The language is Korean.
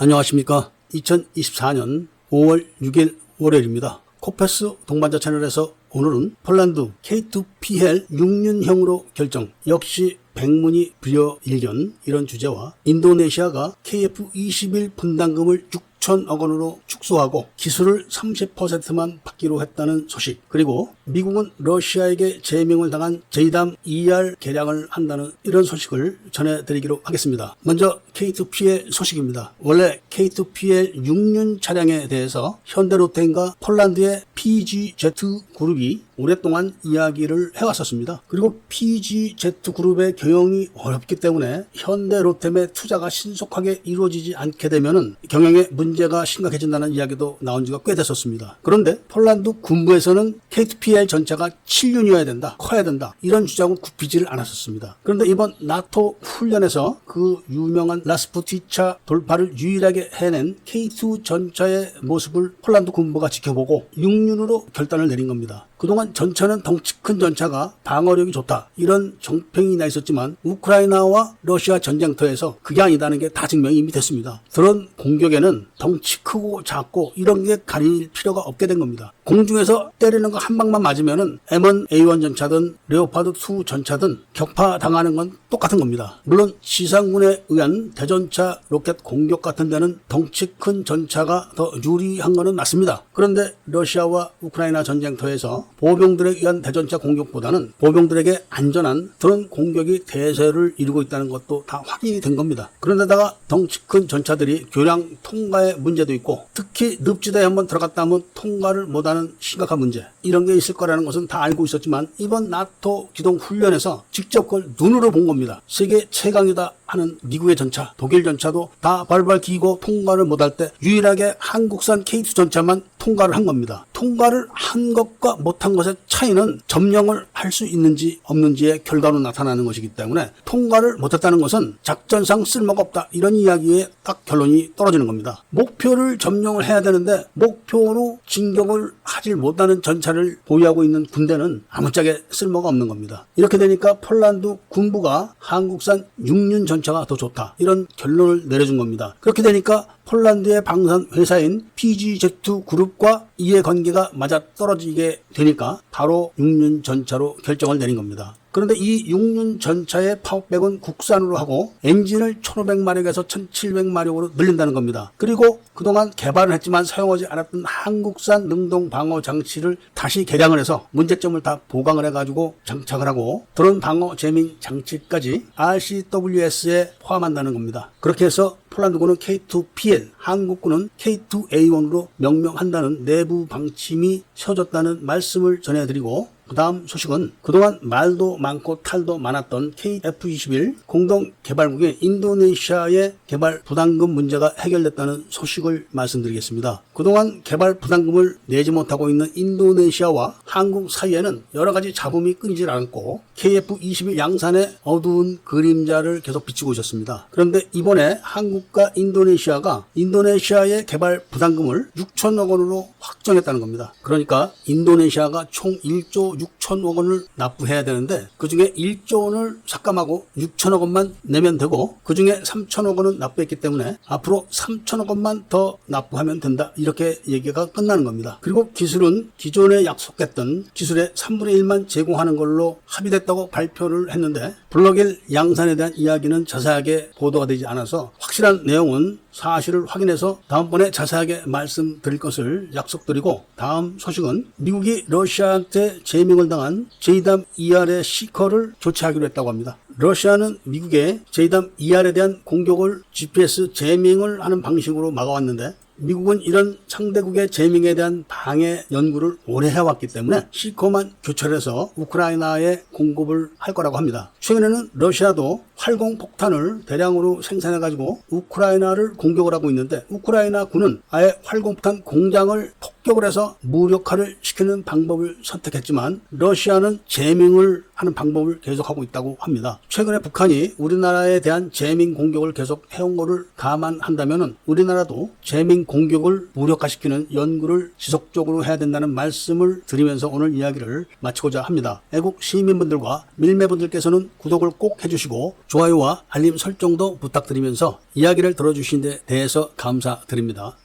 안녕하십니까. 2024년 5월 6일 월요일입니다. 코페스 동반자 채널에서 오늘은 폴란드 K2PL 6년형으로 결정, 역시 백문이 불여일견, 이런 주제와 인도네시아가 KF21 분담금을 6천억 원으로 축소하고 기술을 30%만 받기로 했다는 소식, 그리고 미국은 러시아에게 제명을 당한 JDAM ER 개량을 한다는 이런 소식을 전해드리기로 하겠습니다. 먼저 K2PL 소식입니다. 원래 K2PL 6륜 차량에 대해서 현대로템과 폴란드의 PGZ 그룹이 오랫동안 이야기를 해왔었습니다. 그리고 PGZ 그룹의 경영이 어렵기 때문에 현대로템의 투자가 신속하게 이루어지지 않게 되면 경영에 문제가 심각해진다는 이야기도 나온 지가 꽤 됐었습니다. 그런데 폴란드 군부에서는 K2PL 전차가 7륜이어야 된다, 커야 된다, 이런 주장은 굽히지를 않았었습니다. 그런데 이번 나토 훈련에서 그 유명한 라스푸티차 돌파를 유일하게 해낸 K2 전차의 모습을 폴란드 군부가 지켜보고 6륜으로 결단을 내린 겁니다. 그동안 전차는 덩치 큰 전차가 방어력이 좋다, 이런 정평이 나 있었지만 우크라이나와 러시아 전쟁터에서 그게 아니다는 게 다 증명이 이미 됐습니다. 드론 공격에는 덩치 크고 작고 이런 게 가릴 필요가 없게 된 겁니다. 공중에서 때리는 거 한 방만 맞으면은 M1 A1 전차든 레오파드 2 전차든 격파당하는 건 똑같은 겁니다. 물론 지상군에 의한 대전차 로켓 공격 같은 데는 덩치 큰 전차가 더 유리한 거는 맞습니다. 그런데 러시아와 우크라이나 전쟁터에서 보병들에 의한 대전차 공격보다는 보병들에게 안전한 드론 공격이 대세를 이루고 있다는 것도 다 확인이 된 겁니다. 그런데다가 덩치 큰 전차들이 교량 통과에 문제도 있고, 특히 늪지대에 한번 들어갔다 하면 통과를 못하는 심각한 문제, 이런 게 있을 거라는 것은 다 알고 있었지만 이번 나토 기동 훈련에서 직접 그걸 눈으로 본 겁니다. 세계 최강이다 하는 미국의 전차, 독일 전차도 다 발발 기고 통과를 못할 때 유일하게 한국산 K2 전차만 통과를 한 겁니다. 통과를 한 것과 못한 것의 차이는 점령을 할 수 있는지 없는지의 결과로 나타나는 것이기 때문에 통과를 못했다는 것은 작전상 쓸모가 없다, 이런 이야기에 딱 결론이 떨어지는 겁니다. 목표를 점령을 해야 되는데 목표로 진격을 하질 못하는 전차를 보유하고 있는 군대는 아무짝에 쓸모가 없는 겁니다. 이렇게 되니까 폴란드 군부가 한국산 6륜 전차가 더 좋다, 이런 결론을 내려준 겁니다. 그렇게 되니까 폴란드의 방산 회사인 PGZ 그룹과 이해관계가 맞아떨어지게 되니까 바로 6륜 전차로 결정을 내린 겁니다. 그런데 이 6륜 전차의 파워백은 국산으로 하고 엔진을 1500마력에서 1700마력으로 늘린다는 겁니다. 그리고 그동안 개발을 했지만 사용하지 않았던 한국산 능동 방어 장치를 다시 개량을 해서 문제점을 다 보강을 해가지고 장착을 하고 드론 방어 제밍 장치까지 RCWS에 포함한다는 겁니다. 그렇게 해서 폴란드군은 K2PL, 한국군은 K2A1으로 명명한다는 내부 방침이 세워졌다는 말씀을 전해드리고, 그 다음 소식은 그동안 말도 많고 탈도 많았던 KF21 공동개발국인 인도네시아의 개발 부담금 문제가 해결됐다는 소식을 말씀드리겠습니다. 그동안 개발 부담금을 내지 못하고 있는 인도네시아와 한국 사이에는 여러 가지 잡음이 끊이질 않고 KF21 양산의 어두운 그림자를 계속 비치고 있었습니다. 그런데 이번에 한국과 인도네시아가 인도네시아의 개발 부담금을 6천억 원으로 확정했다는 겁니다. 그러니까 인도네시아가 총 1조 6천억 원을 납부해야 되는데 그중에 1조 원을 삭감하고 6천억 원만 내면 되고, 그중에 3천억 원은 납부했기 때문에 앞으로 3천억 원만 더 납부하면 된다, 이렇게 얘기가 끝나는 겁니다. 그리고 기술은 기존에 약속했던 기술의 3분의 1만 제공하는 걸로 합의됐다고 발표를 했는데 블록일 양산에 대한 이야기는 자세하게 보도가 되지 않아서 확실한 내용은 사실을 확인해서 다음번에 자세하게 말씀드릴 것을 약속드리고, 다음 소식은 미국이 러시아한테 제명을 당한 JDAM ER의 시커를 교체하기로 했다고 합니다. 러시아는 미국의 JDAM ER에 대한 공격을 GPS 제밍을 하는 방식으로 막아왔는데 미국은 이런 상대국의 제밍에 대한 방해 연구를 오래 해왔기 때문에 시커만 교체해서 우크라이나에 공급을 할 거라고 합니다. 최근에는 러시아도 활공폭탄을 대량으로 생산해가지고 우크라이나를 공격을 하고 있는데, 우크라이나 군은 아예 활공폭탄 공장을 폭격을 해서 무력화를 시키는 방법을 선택했지만 러시아는 제밍을 하는 방법을 계속하고 있다고 합니다. 최근에 북한이 우리나라에 대한 제밍 공격을 계속 해온 것을 감안한다면 우리나라도 제밍 공격을 무력화시키는 연구를 지속적으로 해야 된다는 말씀을 드리면서 오늘 이야기를 마치고자 합니다. 애국 시민분들과 밀매분들께서는 구독을 꼭 해주시고 좋아요와 알림 설정도 부탁드리면서 이야기를 들어주신 데 대해서 감사드립니다.